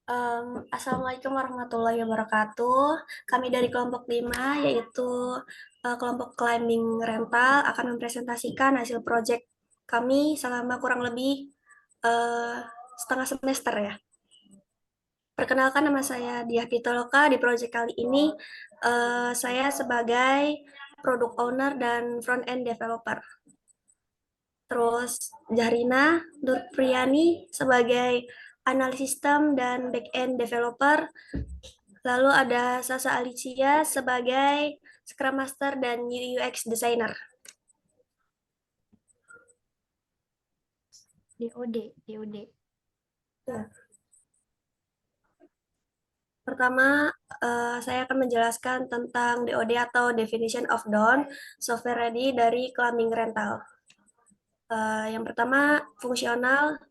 Assalamualaikum warahmatullahi wabarakatuh. Kami dari kelompok 5, yaitu kelompok climbing rental, akan mempresentasikan hasil proyek kami selama kurang lebih eh, setengah semester ya. Perkenalkan, nama saya Diah Pitaloka. Di proyek kali ini saya sebagai product owner dan front end developer. Terus Jahrina Nurpriyani sebagai analis sistem dan back end developer. Lalu ada Sasa Alicia sebagai Scrum Master dan UX Designer. DOD. Ya. Pertama, saya akan menjelaskan tentang DoD atau Definition of Done, Software Ready dari Climbing Rental. Yang pertama, fungsional.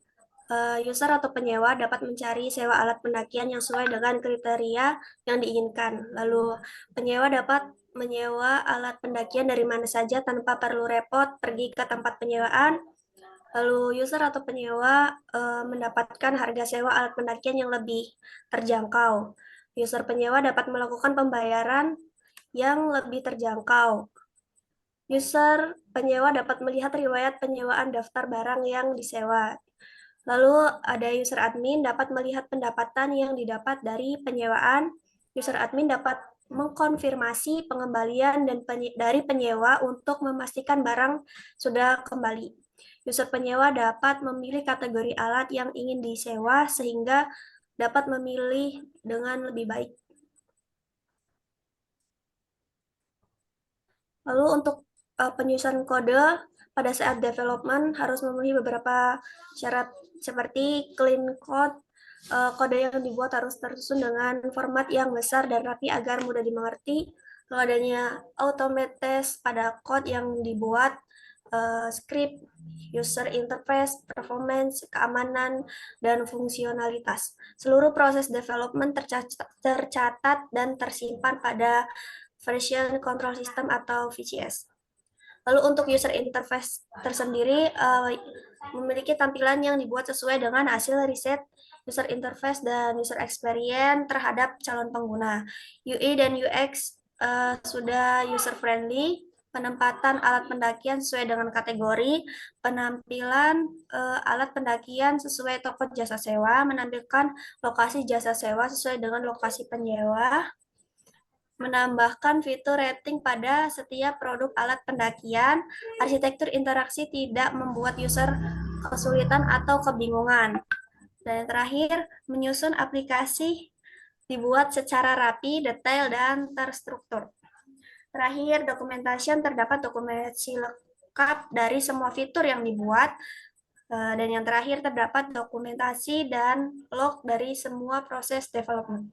User atau penyewa dapat mencari sewa alat pendakian yang sesuai dengan kriteria yang diinginkan. Lalu, penyewa dapat menyewa alat pendakian dari mana saja tanpa perlu repot pergi ke tempat penyewaan. Lalu, user atau penyewa mendapatkan harga sewa alat pendakian yang lebih terjangkau. User penyewa dapat melakukan pembayaran yang lebih terjangkau. User penyewa dapat melihat riwayat penyewaan daftar barang yang disewa. Lalu ada user admin dapat melihat pendapatan yang didapat dari penyewaan. User admin dapat mengkonfirmasi pengembalian dan dari penyewa untuk memastikan barang sudah kembali. User penyewa dapat memilih kategori alat yang ingin disewa sehingga dapat memilih dengan lebih baik. Lalu untuk penyusunan kode pada saat development harus memenuhi beberapa syarat seperti clean code. Kode yang dibuat harus tersusun dengan format yang besar dan rapi agar mudah dimengerti. Lalu adanya automates pada code yang dibuat, script, user interface, performance, keamanan, dan fungsionalitas. Seluruh proses development tercatat dan tersimpan pada version control system atau VCS. Lalu untuk user interface tersendiri memiliki tampilan yang dibuat sesuai dengan hasil riset user interface dan user experience terhadap calon pengguna. UI dan UX sudah user friendly, penempatan alat pendakian sesuai dengan kategori, penampilan alat pendakian sesuai toko jasa sewa, menampilkan lokasi jasa sewa sesuai dengan lokasi penyewa, menambahkan fitur rating pada setiap produk alat pendakian, arsitektur interaksi tidak membuat user kesulitan atau kebingungan. Dan yang terakhir, menyusun aplikasi dibuat secara rapi, detail, dan terstruktur. Terakhir, documentation terdapat dokumentasi lengkap dari semua fitur yang dibuat. Dan yang terakhir, terdapat dokumentasi dan log dari semua proses development.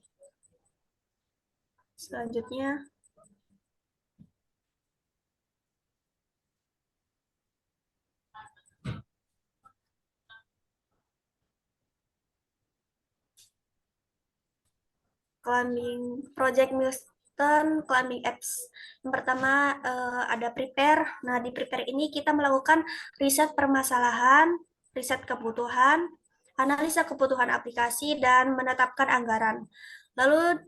Selanjutnya, climbing project milestone climbing apps. Yang pertama ada prepare. Nah, di prepare ini kita melakukan riset permasalahan, riset kebutuhan, analisa kebutuhan aplikasi, dan menetapkan anggaran. Lalu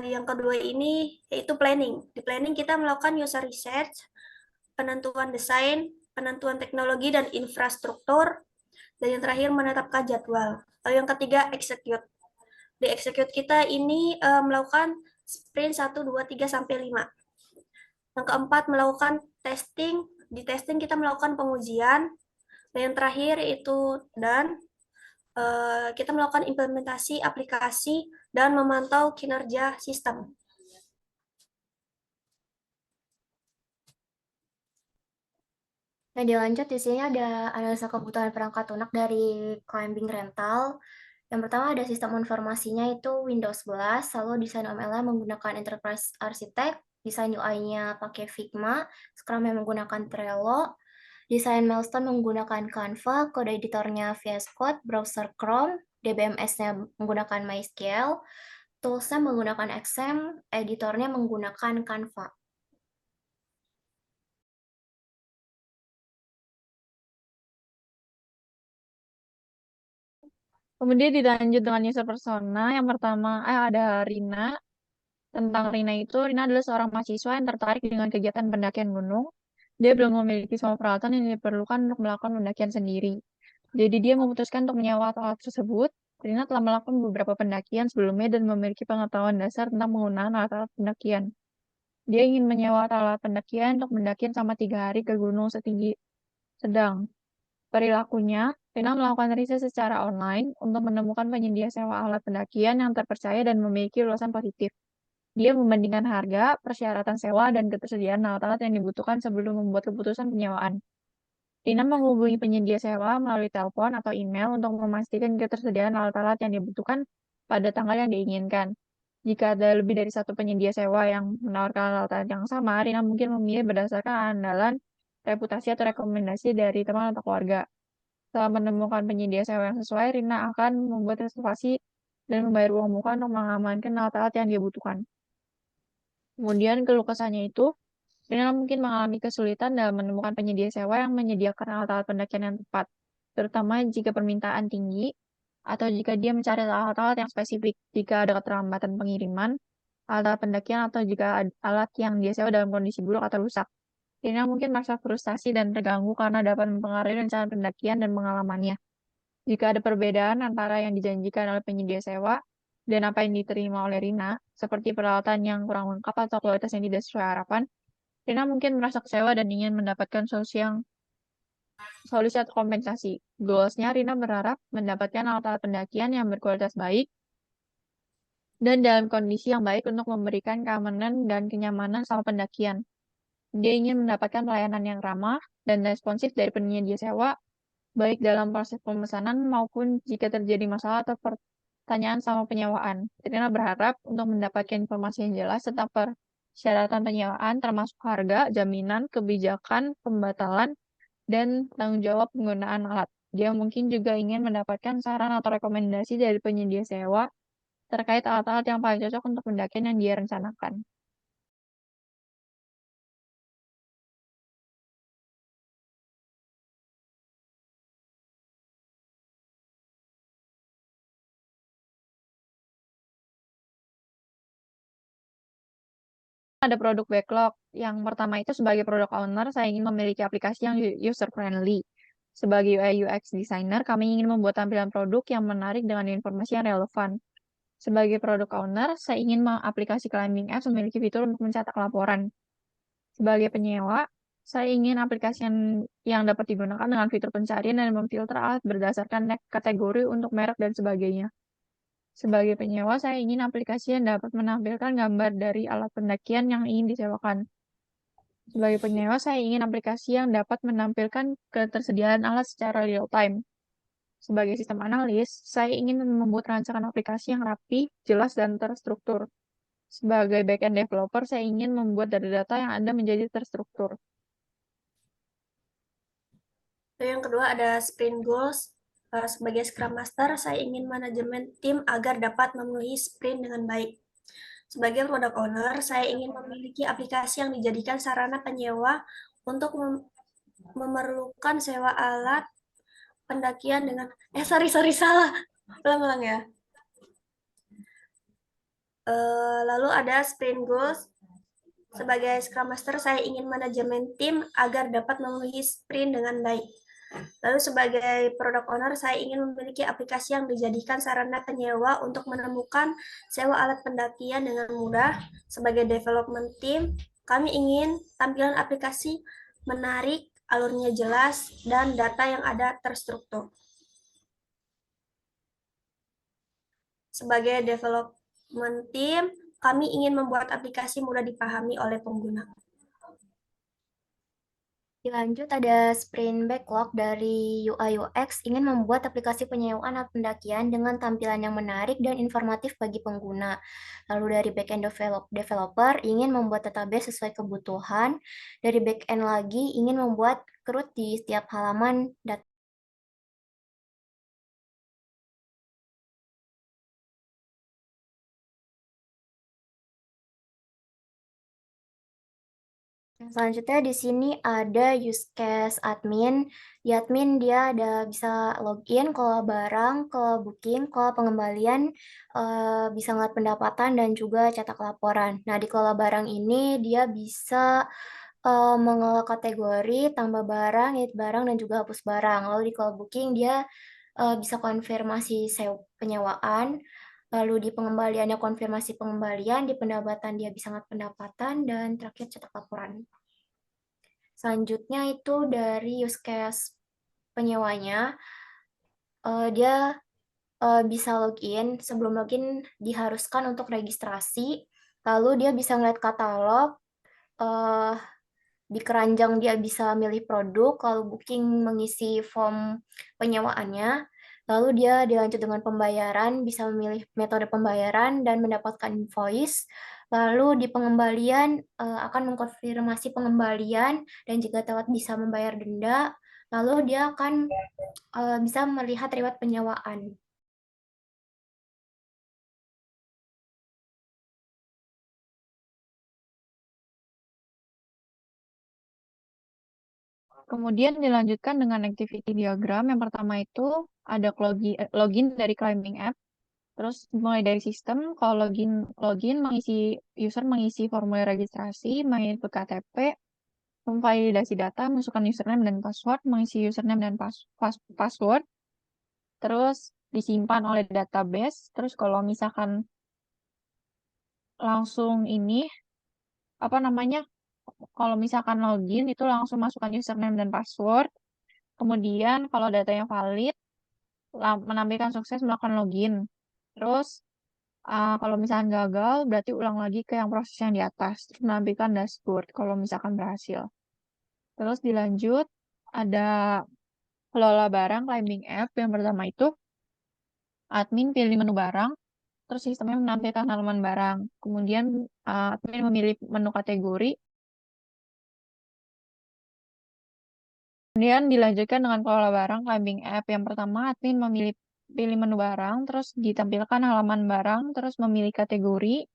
di yang kedua ini yaitu planning. Di planning kita melakukan user research, penentuan desain, penentuan teknologi dan infrastruktur, dan yang terakhir menetapkan jadwal. Lalu yang ketiga execute. Di execute kita ini melakukan sprint 1, 2, 3, sampai 5. Yang keempat, melakukan testing. Di testing kita melakukan pengujian. Dan yang terakhir itu dan kita melakukan implementasi aplikasi dan memantau kinerja sistem. Nah, dilanjut di sini ada analisa kebutuhan perangkat lunak dari climbing rental. Yang pertama ada sistem informasinya itu Windows 11, lalu desain OML-nya menggunakan Enterprise Architect, desain UI-nya pakai Figma, Scrum yang menggunakan Trello, desain milestone menggunakan Canva, kode editornya VS Code, browser Chrome, DBMS-nya menggunakan MySQL, tools-nya menggunakan XAMPP, editornya menggunakan Canva. Kemudian dilanjut dengan user persona. Yang pertama, ada Rina. Tentang Rina itu, Rina adalah seorang mahasiswa yang tertarik dengan kegiatan pendakian gunung. Dia belum memiliki semua peralatan yang diperlukan untuk melakukan pendakian sendiri. Jadi dia memutuskan untuk menyewa alat tersebut. Rina telah melakukan beberapa pendakian sebelumnya dan memiliki pengetahuan dasar tentang penggunaan alat-alat pendakian. Dia ingin menyewa alat pendakian untuk mendakian selama 3 hari ke gunung setinggi sedang. Perilakunya, Rina melakukan riset secara online untuk menemukan penyedia sewa alat pendakian yang terpercaya dan memiliki ulasan positif. Dia membandingkan harga, persyaratan sewa, dan ketersediaan alat-alat yang dibutuhkan sebelum membuat keputusan penyewaan. Rina menghubungi penyedia sewa melalui telepon atau email untuk memastikan ketersediaan alat-alat yang dibutuhkan pada tanggal yang diinginkan. Jika ada lebih dari satu penyedia sewa yang menawarkan alat-alat yang sama, Rina mungkin memilih berdasarkan andalan, reputasi, atau rekomendasi dari teman atau keluarga. Setelah menemukan penyedia sewa yang sesuai, Rina akan membuat reservasi dan membayar uang muka untuk mengamankan alat-alat yang dia butuhkan. Kemudian keluh kesahnya itu, Rina mungkin mengalami kesulitan dalam menemukan penyedia sewa yang menyediakan alat-alat pendakian yang tepat, terutama jika permintaan tinggi atau jika dia mencari alat-alat yang spesifik. Jika ada keterlambatan pengiriman, alat pendakian atau jika alat yang dia sewa dalam kondisi buruk atau rusak. Rina mungkin merasa frustasi dan terganggu karena dapat mempengaruhi rencana pendakian dan pengalamannya. Jika ada perbedaan antara yang dijanjikan oleh penyedia sewa dan apa yang diterima oleh Rina, seperti peralatan yang kurang lengkap atau kualitas yang tidak sesuai harapan, Rina mungkin merasa kecewa dan ingin mendapatkan solusi atau kompensasi. Goalsnya, Rina berharap mendapatkan alat-alat pendakian yang berkualitas baik dan dalam kondisi yang baik untuk memberikan keamanan dan kenyamanan selama pendakian. Dia ingin mendapatkan pelayanan yang ramah dan responsif dari penyedia sewa, baik dalam proses pemesanan maupun jika terjadi masalah atau pertanyaan selama penyewaan. Rina berharap untuk mendapatkan informasi yang jelas tentang persyaratan penyewaan, termasuk harga, jaminan, kebijakan, pembatalan, dan tanggung jawab penggunaan alat. Dia mungkin juga ingin mendapatkan saran atau rekomendasi dari penyedia sewa terkait alat-alat yang paling cocok untuk pendakian yang dia rencanakan. Ada produk backlog. Yang pertama itu sebagai product owner, saya ingin memiliki aplikasi yang user-friendly. Sebagai UI UX designer, kami ingin membuat tampilan produk yang menarik dengan informasi yang relevan. Sebagai product owner, saya ingin aplikasi climbing apps memiliki fitur untuk mencetak laporan. Sebagai penyewa, saya ingin aplikasi yang dapat digunakan dengan fitur pencarian dan memfilter alat berdasarkan kategori untuk merek dan sebagainya. Sebagai penyewa, saya ingin aplikasi yang dapat menampilkan gambar dari alat pendakian yang ingin disewakan. Sebagai penyewa, saya ingin aplikasi yang dapat menampilkan ketersediaan alat secara real-time. Sebagai sistem analis, saya ingin membuat rancangan aplikasi yang rapi, jelas, dan terstruktur. Sebagai backend developer, saya ingin membuat data-data yang ada menjadi terstruktur. Lalu yang kedua ada sprint goals. Sebagai Scrum Master, saya ingin manajemen tim agar dapat memenuhi sprint dengan baik. Sebagai product owner, saya ingin memiliki aplikasi yang dijadikan sarana penyewa untuk memerlukan sewa alat pendakian dengan sorry salah ulang-ulang ya. Lalu ada sprint goals. Sebagai Scrum Master, saya ingin manajemen tim agar dapat memenuhi sprint dengan baik. Lalu sebagai product owner, saya ingin memiliki aplikasi yang dijadikan sarana penyewa untuk menemukan sewa alat pendakian dengan mudah. Sebagai development team, kami ingin tampilan aplikasi menarik, alurnya jelas, dan data yang ada terstruktur. Sebagai development team, kami ingin membuat aplikasi mudah dipahami oleh pengguna. Dilanjut ada sprint backlog dari UI UX ingin membuat aplikasi penyewaan alat pendakian dengan tampilan yang menarik dan informatif bagi pengguna. Lalu dari backend developer ingin membuat database sesuai kebutuhan. Dari backend lagi ingin membuat CRUD di setiap halaman data. Yang selanjutnya di sini ada use case admin. Di admin dia ada bisa login, kelola barang, kelola booking, kelola pengembalian, bisa ngeliat pendapatan dan juga cetak laporan. Nah, di kelola barang ini dia bisa mengelola kategori, tambah barang, edit barang, dan juga hapus barang. Lalu di kelola booking dia bisa konfirmasi penyewaan. Lalu di pengembaliannya konfirmasi pengembalian, di pendapatan dia bisa ngeliat pendapatan, dan terakhir cetak laporan. Selanjutnya itu dari use case penyewanya, dia bisa login. Sebelum login diharuskan untuk registrasi, lalu dia bisa ngeliat katalog, eh, di keranjang dia bisa milih produk, lalu booking mengisi form penyewaannya, lalu dia dilanjut dengan pembayaran, bisa memilih metode pembayaran dan mendapatkan invoice, lalu di pengembalian akan mengkonfirmasi pengembalian dan jika telat bisa membayar denda, lalu dia akan bisa melihat riwayat penyewaan. Kemudian dilanjutkan dengan activity diagram. Yang pertama itu ada login dari climbing app. Terus mulai dari sistem, kalau login user mengisi formulir registrasi, menginput KTP, memvalidasi data, masukkan username dan password, mengisi username dan password, terus disimpan oleh database. Terus kalau misalkan langsung ini, apa namanya, kalau misalkan login itu langsung masukkan username dan password. Kemudian kalau datanya valid, menampilkan sukses melakukan login. Terus kalau misalkan gagal, berarti ulang lagi ke yang proses yang di atas. Terus menampilkan dashboard kalau misalkan berhasil. Terus dilanjut, ada kelola barang climbing app. Yang pertama itu, admin pilih menu barang, terus sistemnya menampilkan halaman barang. Kemudian admin memilih menu kategori. Kemudian dilanjutkan dengan kelola barang climbing app. Yang pertama, admin pilih menu barang, terus ditampilkan halaman barang, terus memilih kategori,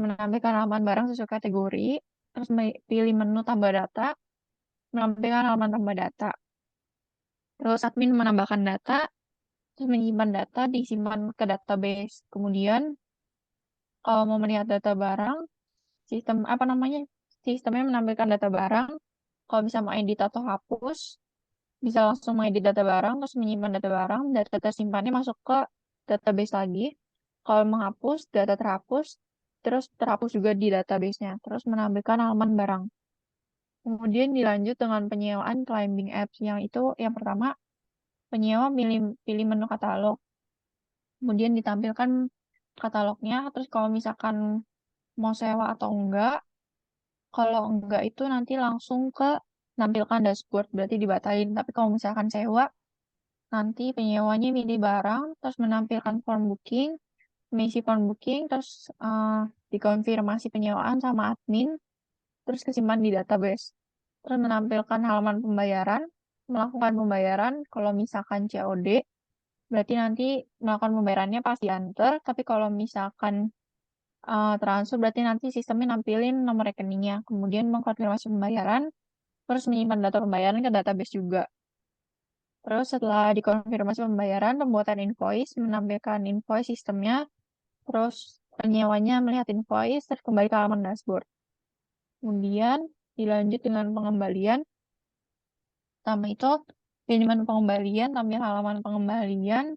menampilkan halaman barang sesuai kategori, terus pilih menu tambah data, menampilkan halaman tambah data. Terus admin menambahkan data, terus menyimpan data, disimpan ke database. Kemudian kalau mau melihat data barang, sistemnya menampilkan data barang. Kalau bisa mau edit atau hapus, bisa langsung mengedit data barang, terus menyimpan data barang, data tersimpannya masuk ke database lagi. Kalau menghapus, data terhapus, terus terhapus juga di database-nya, terus menampilkan halaman barang. Kemudian dilanjut dengan penyewaan climbing apps, yang itu yang pertama, penyewa pilih menu katalog. Kemudian ditampilkan katalognya, terus kalau misalkan mau sewa atau enggak, kalau enggak itu nanti langsung ke nampilkan dashboard, berarti dibatalin. Tapi kalau misalkan sewa, nanti penyewanya milih barang, terus menampilkan form booking, mengisi form booking, terus dikonfirmasi penyewaan sama admin, terus kesimpan di database. Terus menampilkan halaman pembayaran, melakukan pembayaran, kalau misalkan COD, berarti nanti melakukan pembayarannya pas diantar, tapi kalau misalkan transfer, berarti nanti sistemnya nampilin nomor rekeningnya, kemudian mengkonfirmasi pembayaran, terus menyimpan data pembayaran ke database juga. Terus setelah dikonfirmasi pembayaran, pembuatan invoice, menampilkan invoice sistemnya, terus penyewanya melihat invoice, terus kembali ke halaman dashboard. Kemudian dilanjut dengan pengembalian. Pertama itu, pilih menu pengembalian, tampil halaman pengembalian,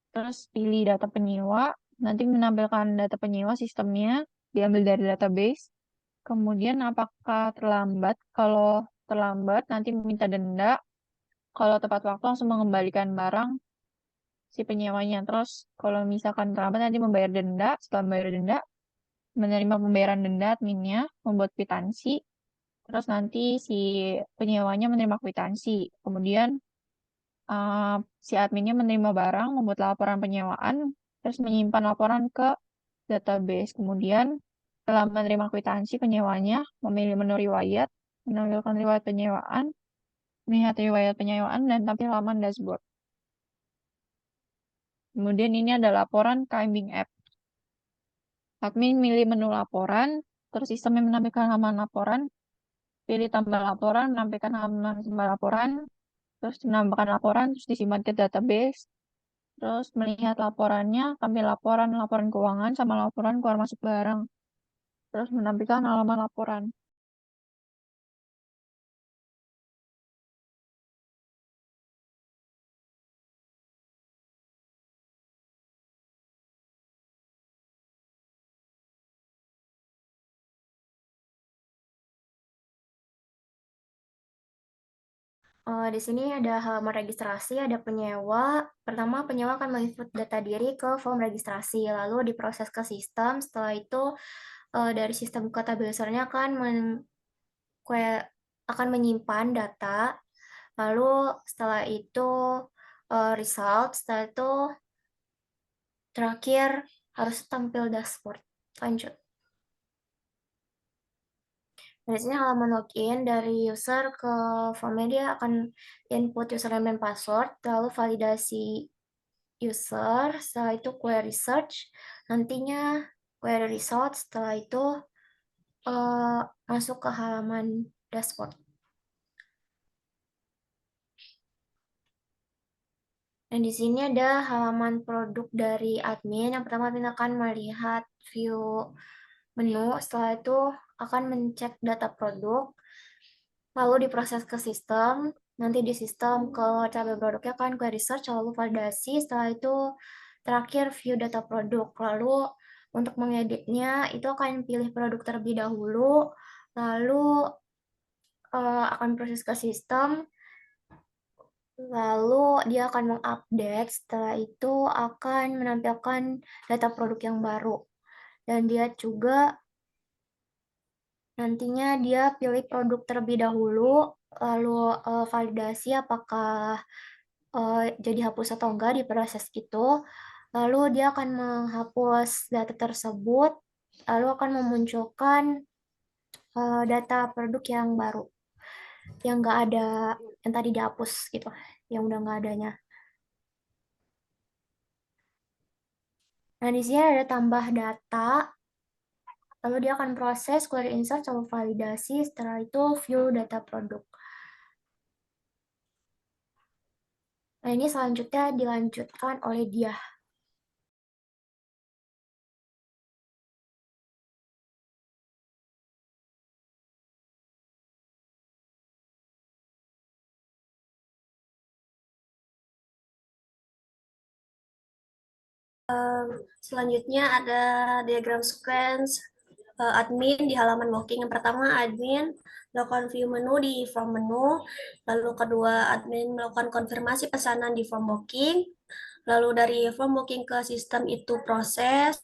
terus pilih data penyewa, nanti menampilkan data penyewa sistemnya, diambil dari database. Kemudian apakah terlambat? Kalau terlambat, nanti meminta denda. Kalau tepat waktu langsung mengembalikan barang si penyewanya. Terus kalau misalkan terlambat nanti membayar denda, setelah membayar denda, menerima pembayaran denda adminnya, membuat kwitansi, terus nanti si penyewanya menerima kwitansi. Kemudian si adminnya menerima barang, membuat laporan penyewaan, terus menyimpan laporan ke database. Kemudian setelah menerima kwitansi penyewanya, memilih menu riwayat, menampilkan riwayat penyewaan, melihat riwayat penyewaan, dan tampil halaman dashboard. Kemudian ini ada laporan climbing app. Admin milih menu laporan, terus sistemnya menampilkan halaman laporan, pilih tambah laporan, menampilkan halaman tambah laporan, terus menambahkan laporan, terus disimpan ke database, terus melihat laporannya, ambil laporan, laporan keuangan, sama laporan keluar masuk barang, terus menampilkan halaman laporan. Di sini ada halaman registrasi, ada penyewa. Pertama, penyewa akan menginput data diri ke form registrasi, lalu diproses ke sistem. Setelah itu, dari sistem ke tabulatornya akan menyimpan data. Lalu setelah itu result, setelah itu terakhir harus tampil dashboard. Lanjut. Dari sini halaman login dari user ke formnya, dia akan input username dan password, lalu validasi user, setelah itu query search, nantinya query result, setelah itu masuk ke halaman dashboard. Dan di sini ada halaman produk dari admin. Yang pertama, admin akan melihat view menu, setelah itu akan mencek data produk, lalu diproses ke sistem, nanti di sistem ke tabel produknya akan query search, lalu validasi, setelah itu terakhir view data produk. Lalu untuk mengeditnya itu akan pilih produk terlebih dahulu, lalu akan proses ke sistem, lalu dia akan mengupdate, setelah itu akan menampilkan data produk yang baru. Dan dia juga nantinya dia pilih produk terlebih dahulu, lalu validasi apakah jadi hapus atau enggak di proses itu. Lalu dia akan menghapus data tersebut, lalu akan memunculkan data produk yang baru, yang enggak ada, yang tadi dihapus gitu, yang udah enggak adanya. Nah, di sini ada tambah data, lalu dia akan proses query insert sama validasi, setelah itu view data produk. Nah, ini selanjutnya dilanjutkan oleh dia. Selanjutnya ada diagram sequence admin di halaman booking. Yang pertama, admin melakukan view menu di form menu. Lalu kedua, admin melakukan konfirmasi pesanan di form booking. Lalu dari form booking ke sistem itu proses.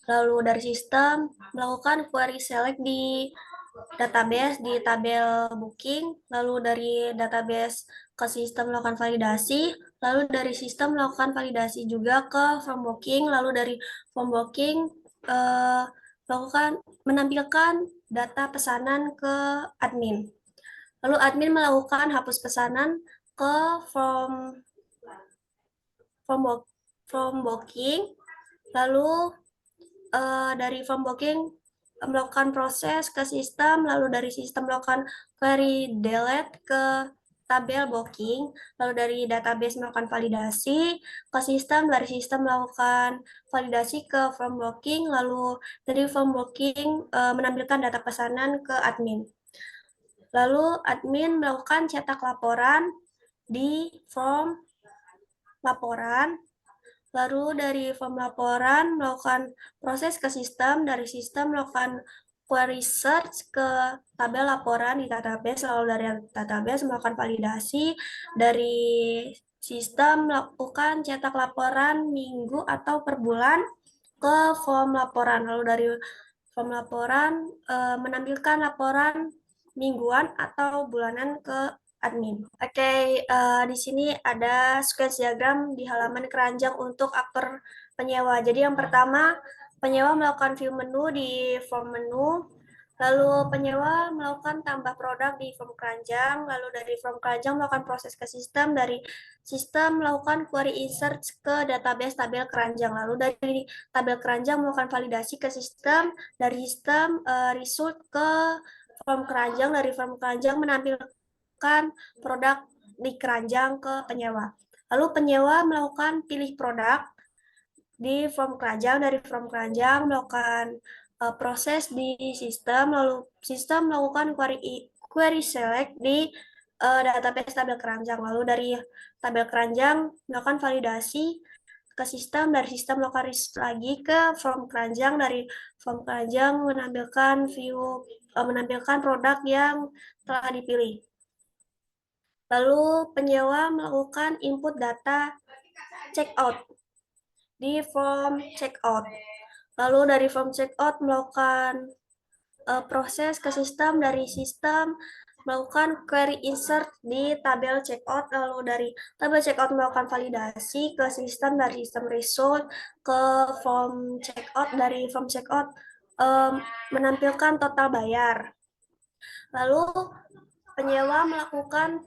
Lalu dari sistem melakukan query select di database di tabel booking. Lalu dari database ke sistem melakukan validasi. Lalu dari sistem melakukan validasi juga ke form booking. Lalu dari form booking melakukan menampilkan data pesanan ke admin. Lalu admin melakukan hapus pesanan ke form booking. Lalu dari form booking melakukan proses ke sistem, lalu dari sistem melakukan query delete ke tabel booking, lalu dari database melakukan validasi ke sistem, dari sistem melakukan validasi ke form booking, lalu dari form booking menampilkan data pesanan ke admin. Lalu admin melakukan cetak laporan di form laporan, lalu dari form laporan melakukan proses ke sistem, dari sistem melakukan query search ke tabel laporan di database, lalu dari database melakukan validasi, dari sistem melakukan cetak laporan minggu atau per bulan ke form laporan, lalu dari form laporan menampilkan laporan mingguan atau bulanan ke admin. Oke, di sini ada sequence diagram di halaman keranjang untuk aktor penyewa. Jadi yang pertama, penyewa melakukan view menu di form menu, lalu penyewa melakukan tambah produk di form keranjang, lalu dari form keranjang melakukan proses ke sistem, dari sistem melakukan query insert ke database tabel keranjang, lalu dari tabel keranjang melakukan validasi ke sistem, dari sistem result ke form keranjang, dari form keranjang menampilkan produk di keranjang ke penyewa. Lalu penyewa melakukan pilih produk di form keranjang, dari form keranjang melakukan proses di sistem, lalu sistem melakukan query select di database tabel keranjang, lalu dari tabel keranjang melakukan validasi ke sistem, dari sistem melakukan lagi ke form keranjang, dari form keranjang menampilkan produk yang telah dipilih. Lalu penyewa melakukan input data checkout di form checkout. Lalu dari form checkout melakukan proses ke sistem, dari sistem melakukan query insert di tabel checkout, lalu dari tabel checkout melakukan validasi ke sistem, dari sistem result ke form checkout, dari form checkout menampilkan total bayar. Lalu penyewa melakukan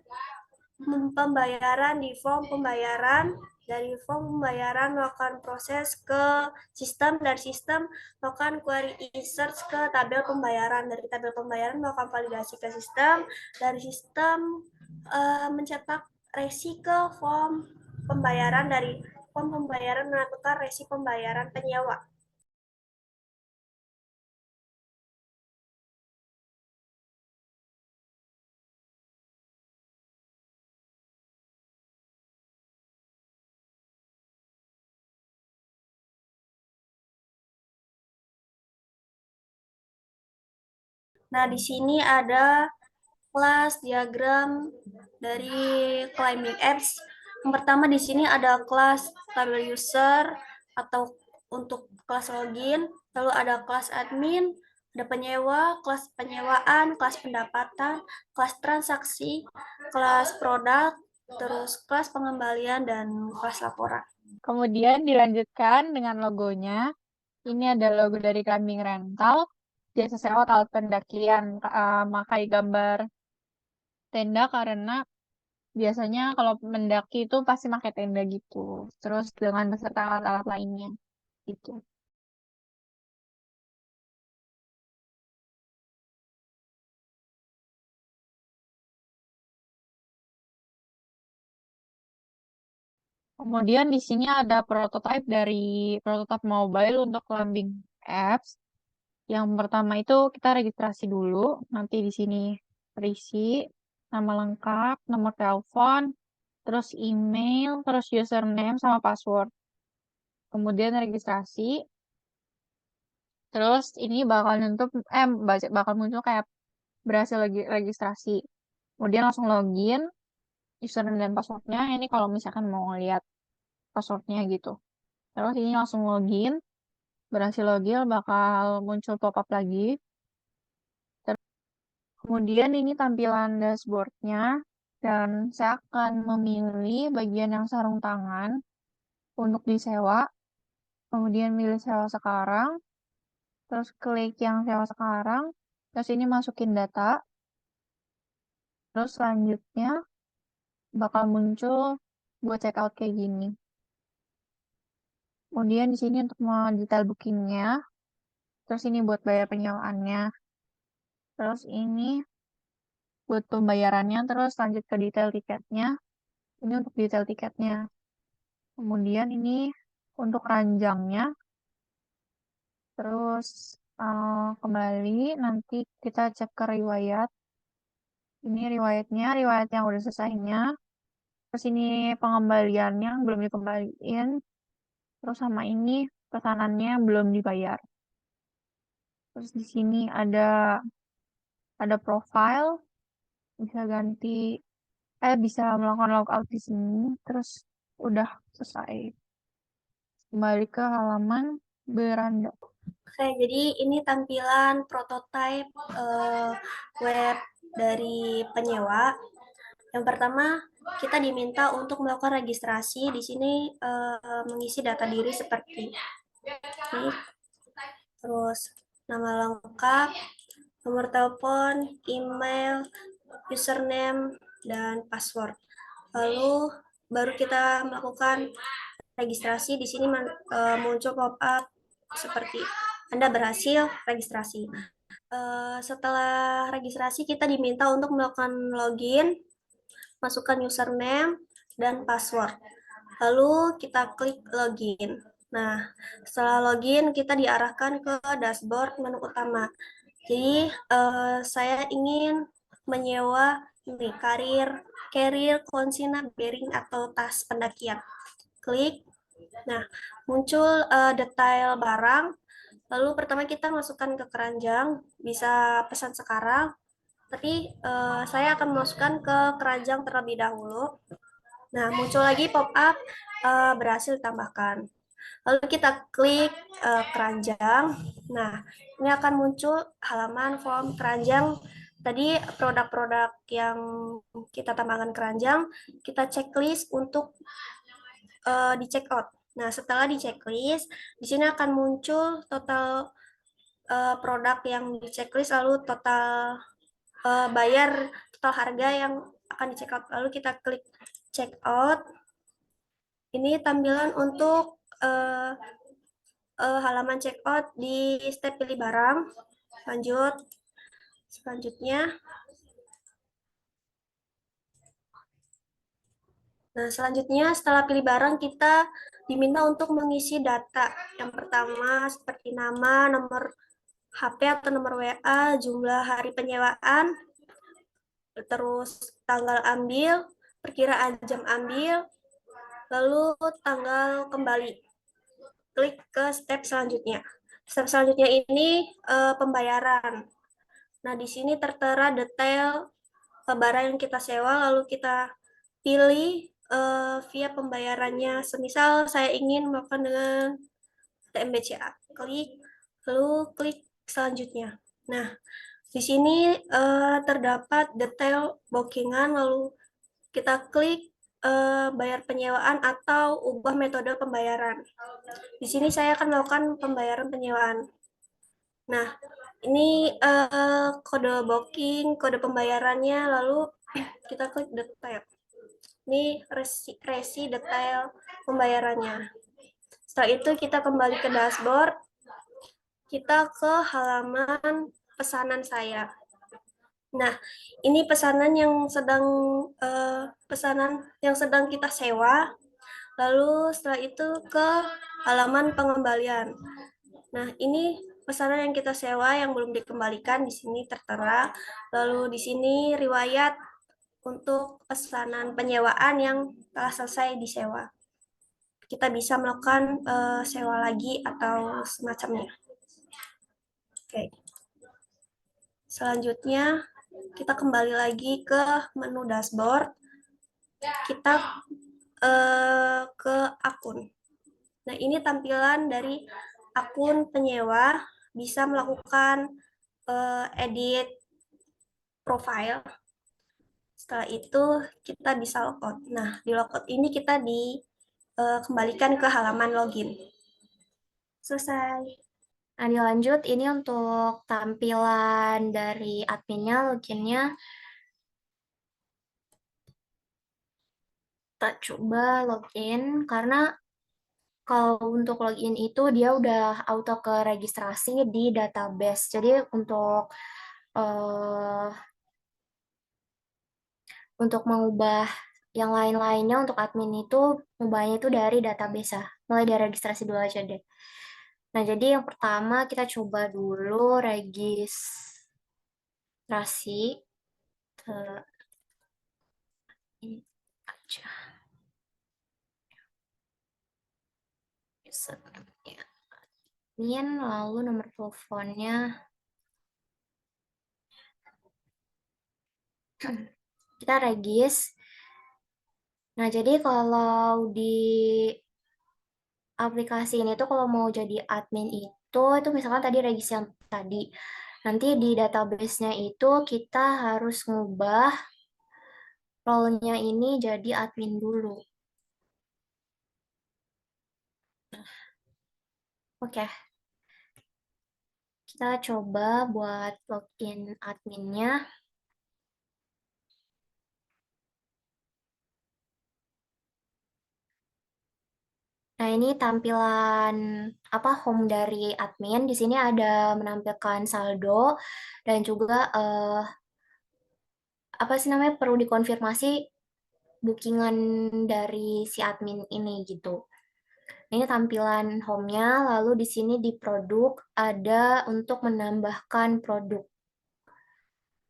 pembayaran di form pembayaran, dari form pembayaran melakukan proses ke sistem, dari sistem melakukan query insert ke tabel pembayaran, dari tabel pembayaran melakukan validasi ke sistem, dari sistem mencetak resi ke form pembayaran, dari form pembayaran menentukan resi pembayaran penyewa. Nah, di sini ada kelas diagram dari climbing apps. Yang pertama di sini ada kelas tabel user atau untuk kelas login, lalu ada kelas admin, ada penyewa, kelas penyewaan, kelas pendapatan, kelas transaksi, kelas produk, terus kelas pengembalian, dan kelas laporan. Kemudian dilanjutkan dengan logonya. Ini ada logo dari Climbing Rental. Jasa sewa alat pendakian, makai gambar tenda karena biasanya kalau mendaki itu pasti pakai tenda gitu. Terus dengan beserta alat-alat lainnya gitu. Kemudian di sini ada prototype mobile untuk climbing apps. Yang pertama itu kita registrasi dulu. Nanti di sini terisi nama lengkap, nomor telepon, terus email, terus username sama password. Kemudian registrasi. Terus ini bakal muncul kayak berhasil registrasi. Kemudian langsung login, username dan passwordnya. Ini kalau misalkan mau lihat passwordnya gitu. Terus ini langsung login, berhasil login bakal muncul pop-up lagi. Kemudian ini tampilan dashboardnya, dan saya akan memilih bagian yang sarung tangan untuk disewa. Kemudian milih sewa sekarang, terus klik yang sewa sekarang, terus ini masukin data. Terus selanjutnya bakal muncul buat checkout kayak gini. Kemudian di sini untuk detail bookingnya, terus ini buat bayar penyewaannya, terus ini buat pembayarannya, terus lanjut ke detail tiketnya. Ini untuk detail tiketnya. Kemudian ini untuk ranjangnya. Terus kembali nanti kita cek ke riwayat. Ini riwayatnya, riwayat yang udah selesainya. Terus ini pengembaliannya yang belum dikembaliin. Terus sama ini pesanannya belum dibayar. Terus di sini ada profile, bisa bisa melakukan logout di sini. Terus udah selesai. Kembali ke halaman beranda. Oke, jadi ini tampilan prototipe web dari penyewa. Yang pertama, kita diminta untuk melakukan registrasi. Di sini mengisi data diri seperti ini. Terus nama lengkap, nomor telepon, email, username, dan password. Lalu baru kita melakukan registrasi. Di sini muncul pop-up seperti Anda berhasil registrasi. Setelah registrasi, kita diminta untuk melakukan login, masukkan username dan password. Lalu kita klik login. Nah, setelah login, kita diarahkan ke dashboard menu utama. Jadi, saya ingin menyewa ini, carrier consignment bearing atau tas pendakian. Klik. Nah, muncul detail barang. Lalu pertama kita masukkan ke keranjang, bisa pesan sekarang, tapi saya akan masukkan ke keranjang terlebih dahulu. Nah, muncul lagi pop-up berhasil ditambahkan. Lalu kita klik keranjang. Nah, ini akan muncul halaman form keranjang. Tadi produk-produk yang kita tambahkan keranjang, kita checklist untuk di check out. Nah, setelah di checklist, di sini akan muncul total produk yang di checklist, lalu total bayar, total harga yang akan di check out. Lalu kita klik check out. Ini tampilan untuk halaman check out di step pilih barang. Selanjutnya. Nah, selanjutnya setelah pilih barang, kita diminta untuk mengisi data. Yang pertama seperti nama, nomor HP atau nomor WA, jumlah hari penyewaan, terus tanggal ambil, perkiraan jam ambil, lalu tanggal kembali. Klik ke step selanjutnya. Step selanjutnya ini pembayaran. Nah, di sini tertera detail barang yang kita sewa, lalu kita pilih via pembayarannya. Semisal saya ingin melakukan dengan TMBCA. Klik, lalu klik selanjutnya. Nah, di sini terdapat detail bookingan, lalu kita klik bayar penyewaan atau ubah metode pembayaran. Di sini saya akan melakukan pembayaran penyewaan. Nah, ini kode booking, kode pembayarannya, lalu kita klik detail. Ini resi detail pembayarannya. Setelah itu kita kembali ke dashboard, kita ke halaman pesanan saya. Nah, ini pesanan yang sedang kita sewa. Lalu setelah itu ke halaman pengembalian. Nah, ini pesanan yang kita sewa yang belum dikembalikan di sini tertera. Lalu di sini riwayat untuk pesanan penyewaan yang telah selesai disewa. Kita bisa melakukan sewa lagi atau semacamnya. Oke. Selanjutnya, kita kembali lagi ke menu dashboard. Kita ke akun. Nah, ini tampilan dari akun penyewa, bisa melakukan edit profile. Setelah itu kita bisa logout. Nah, di logout ini kita dikembalikan ke halaman login. Selesai. Nah, dilanjut ini untuk tampilan dari adminnya, loginnya. Kita coba login, karena kalau untuk login itu dia udah auto ke registrasi di database. Jadi untuk mengubah yang lain-lainnya untuk admin itu, mengubahnya itu dari database ya. Mulai dari registrasi dulu aja deh. Nah, jadi yang pertama kita coba dulu registrasi. Ini aja. Admin, lalu nomor teleponnya. Kita regis. Nah, jadi kalau di aplikasi ini tuh kalau mau jadi admin itu misalkan tadi regis yang tadi. Nanti di database-nya itu kita harus ngubah role-nya ini jadi admin dulu. Oke. Kita coba buat login adminnya. Nah, ini tampilan home dari admin. Di sini ada menampilkan saldo dan juga perlu dikonfirmasi bookingan dari si admin ini gitu. Ini tampilan home-nya, lalu di sini di produk ada untuk menambahkan produk.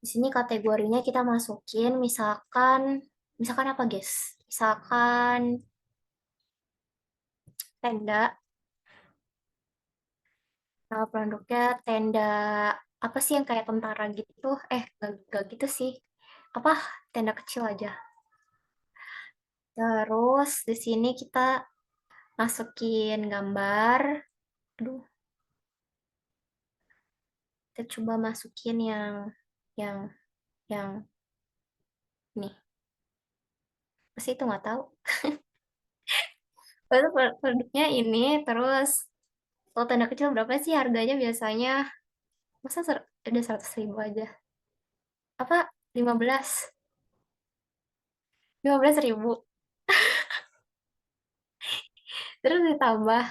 Di sini kategorinya kita masukin misalkan apa guys? Misalkan tenda. Nama produknya tenda apa sih yang kayak tentara gitu? Gak gitu sih. Apa tenda kecil aja. Terus di sini kita masukin gambar. Aduh, kita coba masukin yang yang nih. Pasti itu nggak tahu. Lalu produknya ini terus kalau tenda kecil berapa sih harganya biasanya? Masa ada 100.000 aja? Apa 15.000? Terus ditambah.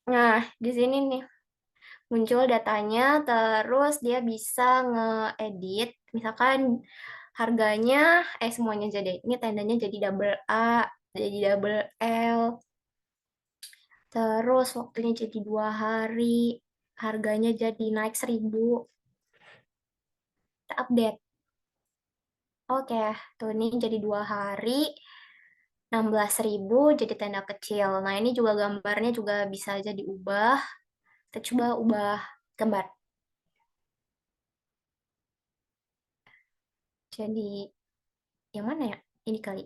Nah, di sini nih muncul datanya, terus dia bisa ngedit, misalkan harganya, semuanya jadi, ini tendanya jadi double A, jadi double L, terus waktunya jadi 2 hari, harganya jadi naik 1.000, kita update. Oke, tuh ini jadi 2 hari, 16.000 jadi tenda kecil. Nah, ini juga gambarnya juga bisa aja diubah. Kita coba ubah gambar. Jadi, yang mana ya? Ini kali.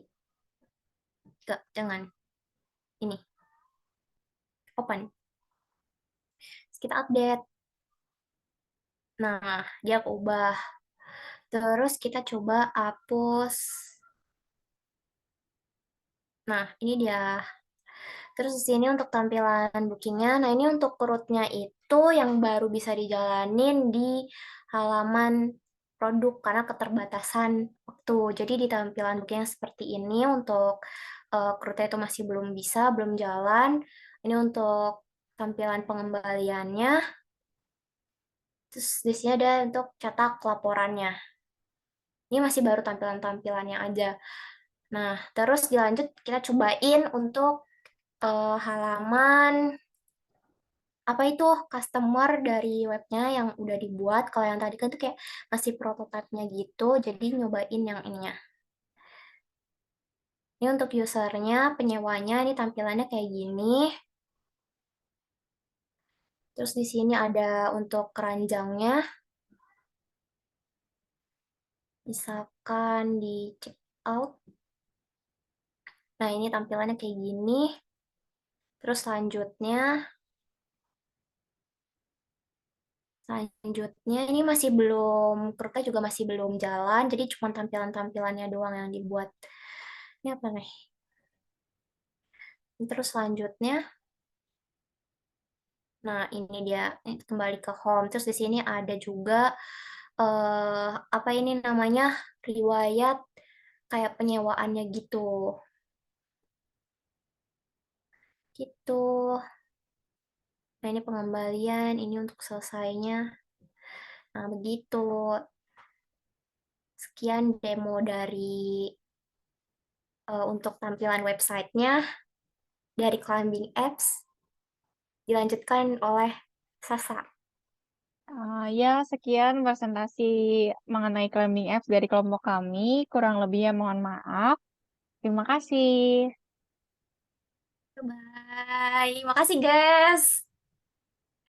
Enggak, jangan. Ini, open. Terus kita update. Nah, dia ubah. Terus kita coba hapus. Nah, ini dia. Terus di sini untuk tampilan bookingnya. Nah, ini untuk root-nya itu yang baru bisa dijalanin di halaman produk karena keterbatasan waktu. Jadi di tampilan booking seperti ini untuk root-nya itu masih belum bisa, belum jalan. Ini untuk tampilan pengembaliannya. Terus di sini ada untuk cetak laporannya. Ini masih baru tampilan-tampilannya aja. Nah, terus dilanjut kita cobain untuk halaman apa itu customer dari webnya yang udah dibuat. Kalau yang tadi kan tuh kayak masih prototipenya gitu, jadi nyobain yang ininya. Ini untuk usernya, penyewanya, ini tampilannya kayak gini. Terus di sini ada untuk keranjangnya. Misalkan di check out. Nah, ini tampilannya kayak gini. Terus selanjutnya ini masih belum, keruknya juga masih belum jalan, jadi cuma tampilan-tampilannya doang yang dibuat. Ini apa nih? Terus selanjutnya, nah ini dia, ini kembali ke home. Terus di sini ada juga apa ini namanya riwayat kayak penyewaannya gitu, gitu. Nah ini pengembalian, ini untuk selesainya. Nah begitu. Sekian demo dari untuk tampilan websitenya dari Climbing Apps. Dilanjutkan oleh Sasa. Ya, sekian presentasi mengenai climbing apps dari kelompok kami. Kurang lebihnya mohon maaf. Terima kasih. Bye. Makasih guys.